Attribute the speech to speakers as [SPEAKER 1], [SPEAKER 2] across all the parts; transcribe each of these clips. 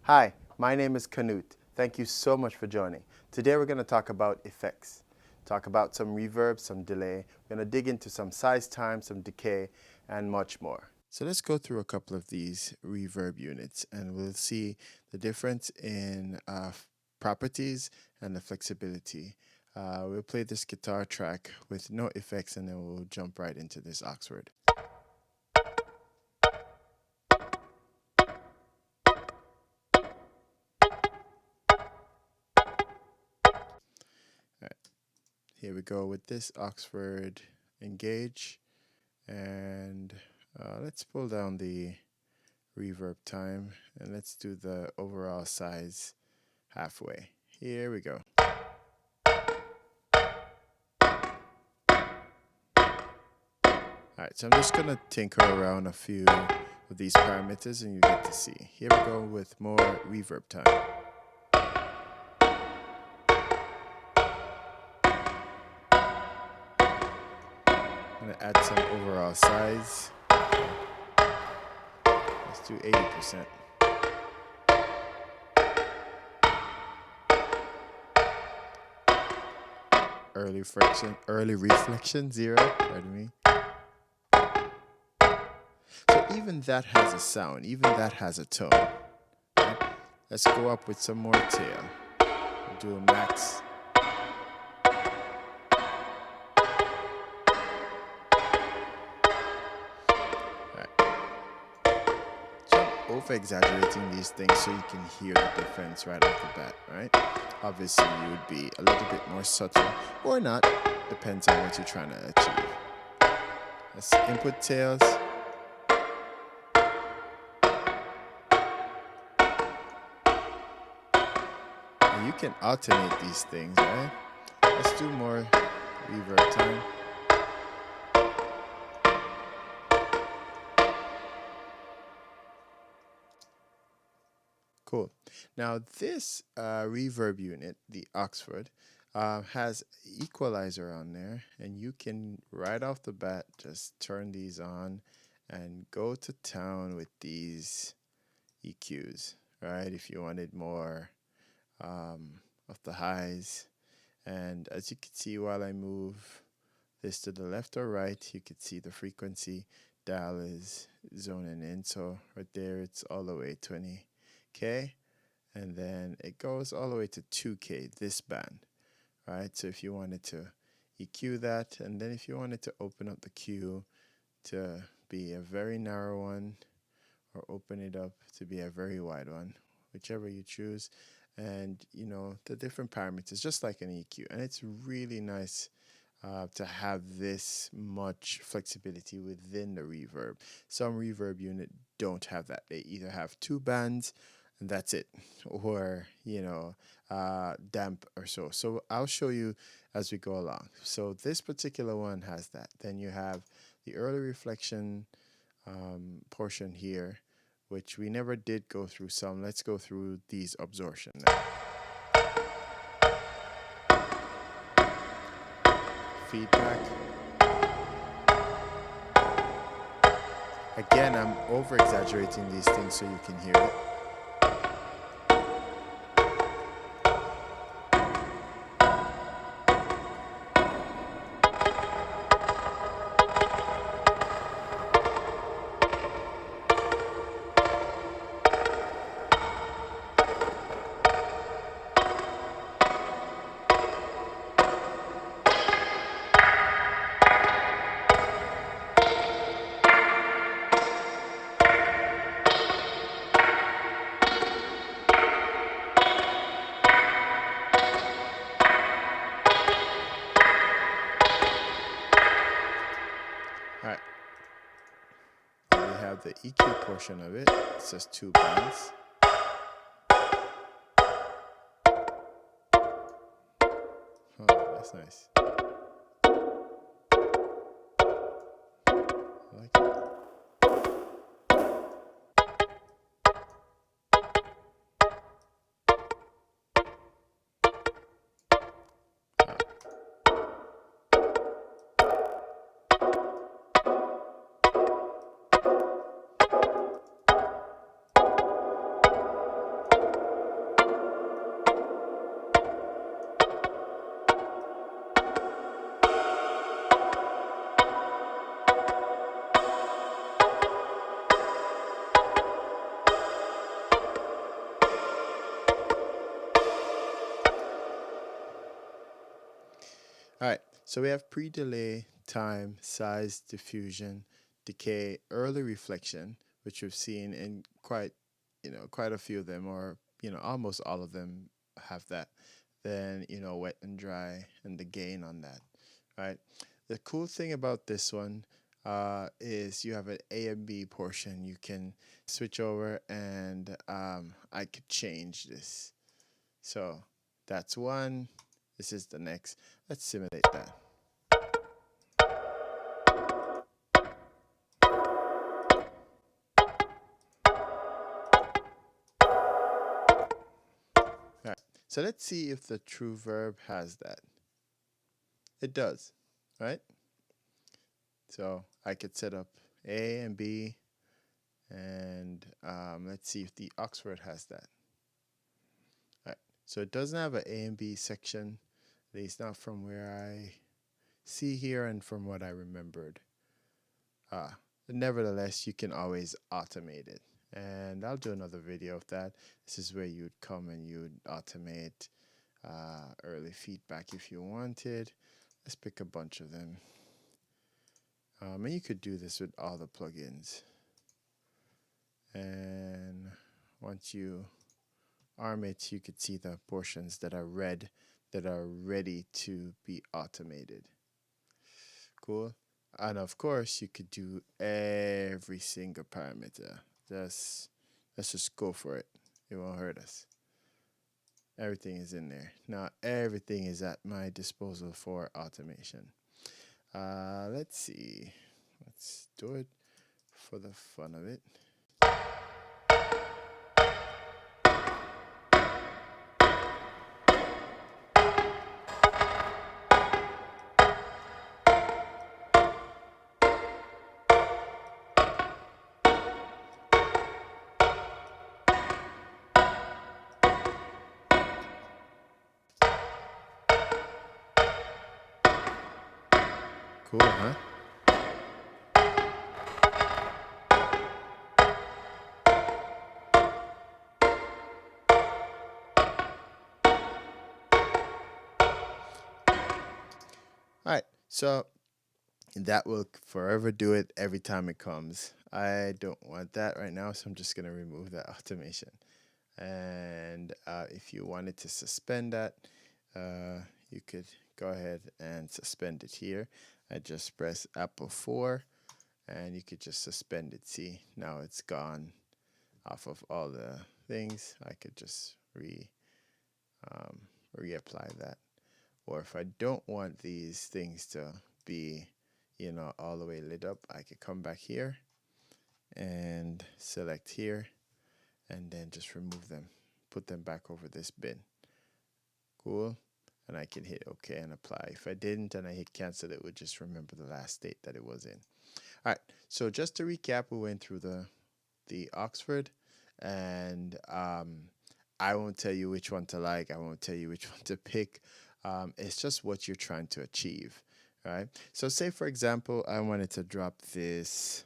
[SPEAKER 1] Hi, my name is Canute. Thank you so much for joining. Today we're going to talk about effects. Talk about some reverb, some delay. We're going to dig into some size time, some decay, and much more. So let's go through a couple of these reverb units and we'll see the difference in properties and the flexibility. We'll play this guitar track with no effects and then we'll jump right into this Oxford. Here we go with this Oxford Engage, and let's pull down the reverb time and let's do the overall size halfway. Here we go. Alright, so I'm just gonna tinker around a few of these parameters and you get to see. Here we go with more reverb time. I'm gonna add some overall size. Let's do 80%. Early reflection, 0, pardon me. So even that has a sound, even that has a tone. Right? Let's go up with some more tail. We'll do a max. Over-exaggerating these things so you can hear the difference right off the bat, right? Obviously, you would be a little bit more subtle, or not, depends on what you're trying to achieve. Let's input tails. And you can alternate these things, right? Let's do more reverb time. Cool. Now this reverb unit, the Oxford, has equalizer on there, and you can right off the bat just turn these on and go to town with these EQs, right? If you wanted more of the highs. And as you can see, while I move this to the left or right, you can see the frequency dial is zoning in. So right there, it's all the way 20K. And then it goes all the way to 2K, this band, right? So if you wanted to EQ that, and then if you wanted to open up the Q to be a very narrow one, or open it up to be a very wide one, whichever you choose. And, you know, the different parameters, just like an EQ. And it's really nice to have this much flexibility within the reverb. Some reverb unit don't have that. They either have 2 bands and that's it, or, you know, damp or so. So I'll show you as we go along. So this particular one has that. Then you have the early reflection portion here, which we never did go through some. Let's go through these absorption now. Feedback. Again, I'm over exaggerating these things so you can hear it. All right. We have the EQ portion of it. It's just 2 bands. Oh, that's nice. I like it. So we have pre-delay, time, size, diffusion, decay, early reflection, which we've seen in quite a few of them, or almost all of them have that. Then wet and dry, and the gain on that, right? The cool thing about this one is you have an A and B portion. You can switch over, and I could change this. So that's one. This is the next. Let's simulate that. All right. So let's see if the true verb has that. It does, right? So I could set up A and B, and let's see if the Oxford has that. All right. So it doesn't have an A and B section, at least not from where I see here and from what I remembered. Nevertheless, you can always automate it. And I'll do another video of that. This is where you'd come and you'd automate early feedback if you wanted. Let's pick a bunch of them. And you could do this with all the plugins. And once you arm it, you could see the portions that are red that are ready to be automated. Cool. And of course, you could do every single parameter. Let's just go for it. It won't hurt us. Everything is in there. Now, everything is at my disposal for automation. Let's see. Let's do it for the fun of it. Cool, huh? All right, so that will forever do it every time it comes. I don't want that right now, so I'm just going to remove that automation. And if you wanted to suspend that, you could go ahead and suspend it here. I just press Apple 4, and you could just suspend it. See, now it's gone off of all the things. I could just reapply that. Or if I don't want these things to be, all the way lit up, I could come back here and select here, and then just remove them, put them back over this bin. Cool. And I can hit OK and apply. If I didn't and I hit cancel, it would just remember the last state that it was in. All right. So just to recap, we went through the Oxford, and I won't tell you which one to like. I won't tell you which one to pick. It's just what you're trying to achieve, right? So say, for example, I wanted to drop this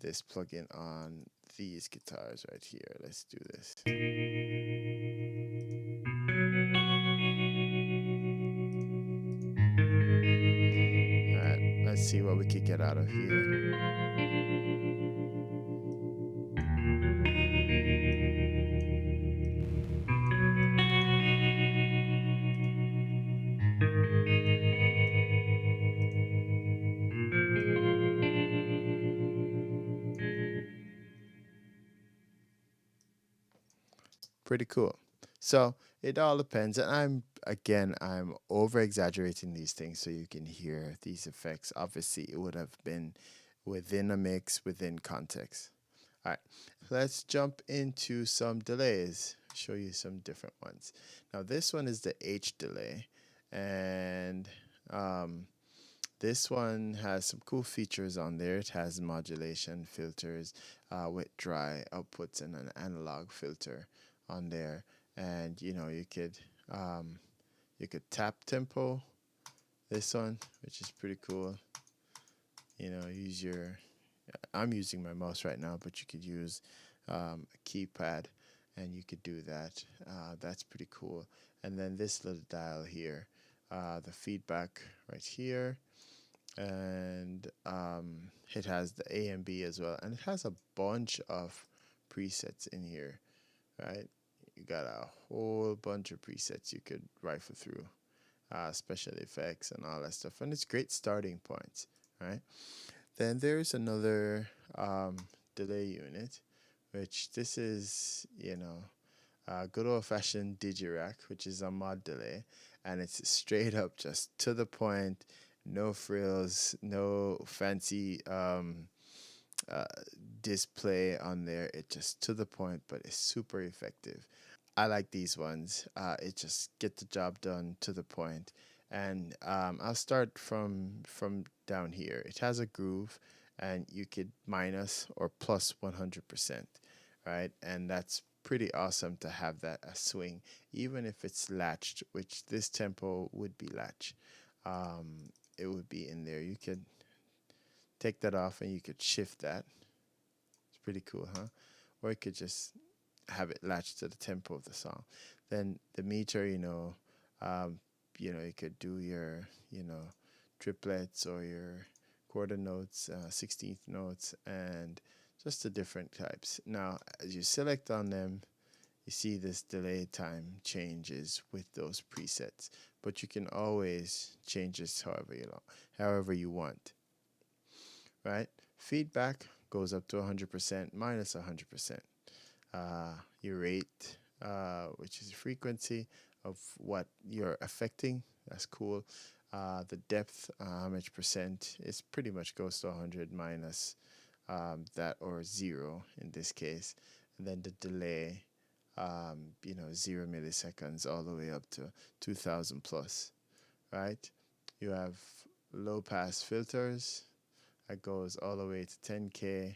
[SPEAKER 1] plugin on these guitars right here. Let's do this. All right, let's see what we could get out of here. Pretty cool. So it all depends, and I'm over exaggerating these things so you can hear these effects. Obviously, it would have been within a mix, within context. All right, let's jump into some delays. Show you some different ones. Now this one is the H delay, and this one has some cool features on there. It has modulation filters, with dry outputs, and an analog filter on there. And you could tap tempo this one, which is pretty cool. Use your I'm using my mouse right now, but you could use a keypad, and you could do that. That's pretty cool. And then this little dial here, the feedback right here, and it has the A and B as well, and it has a bunch of presets in here, right? You got a whole bunch of presets you could rifle through, special effects and all that stuff, and it's great starting points, right? Then there's another delay unit, which this is, good old fashioned Digirac, which is a mod delay, and it's straight up just to the point, no frills, no fancy uh, display on there. It just to the point, but it's super effective. I like these ones. It just get the job done to the point. And I'll start from down here. It has a groove, and you could minus or plus 100%, right? And that's pretty awesome to have that a swing, even if it's latched, which this tempo would be latched. It would be in there. You could take that off, and you could shift that. It's pretty cool, huh? Or you could just have it latched to the tempo of the song. Then the meter, um, you could do your, triplets or your quarter notes, 16th notes, and just the different types. Now, as you select on them, you see this delay time changes with those presets, but you can always change this however you want, right? Feedback goes up to 100%, minus 100%. Your rate, which is frequency of what you're affecting. That's cool. The depth, how much percent, is pretty much goes to 100 minus that, or zero in this case. And then the delay, 0 milliseconds all the way up to 2000 plus, right? You have low pass filters that goes all the way to 10K,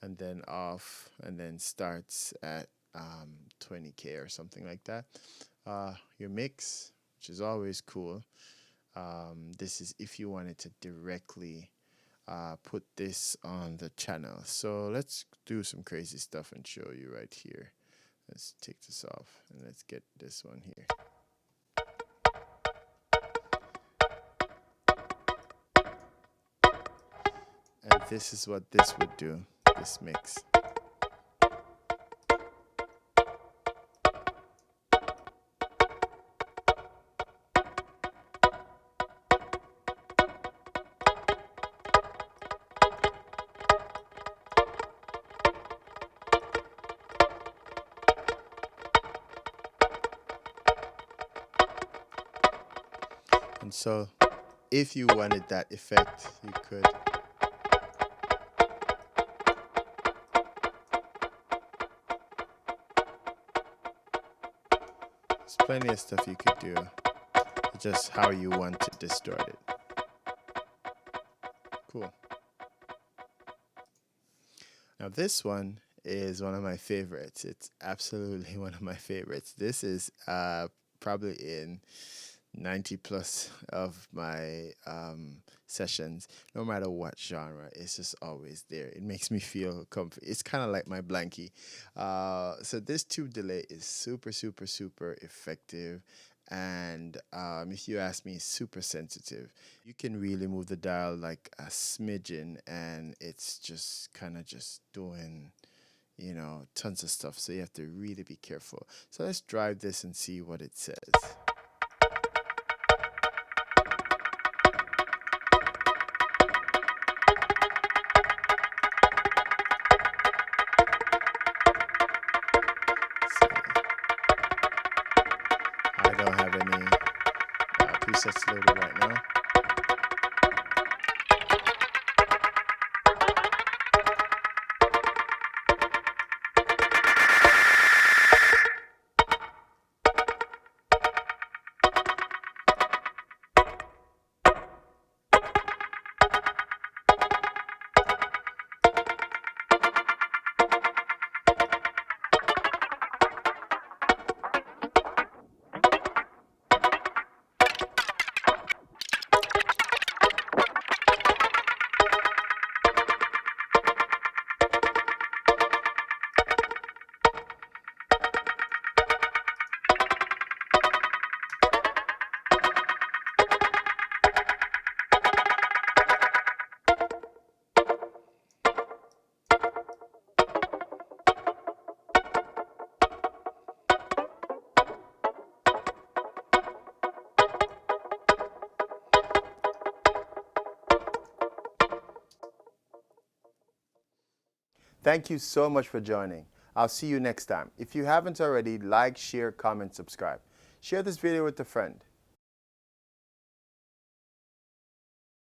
[SPEAKER 1] and then off, and then starts at 20K or something like that. Your mix, which is always cool. This is if you wanted to directly put this on the channel. So let's do some crazy stuff and show you right here. Let's take this off and let's get this one here. And this is what this would do, this mix. And so if you wanted that effect, you could. There's plenty of stuff you could do, just how you want to distort it. Cool. Now this one is one of my favorites. It's absolutely one of my favorites. This is probably in 90 plus of my sessions, no matter what genre. It's just always there. It makes me feel comfy. It's kind of like my blankie. So this tube delay is super, super, super effective. And if you ask me, super sensitive. You can really move the dial like a smidgen, and it's just kind of just doing, tons of stuff. So you have to really be careful. So let's drive this and see what it says. I don't have any presets loaded right now. Thank you so much for joining. I'll see you next time. If you haven't already, like, share, comment, subscribe. Share this video with a friend.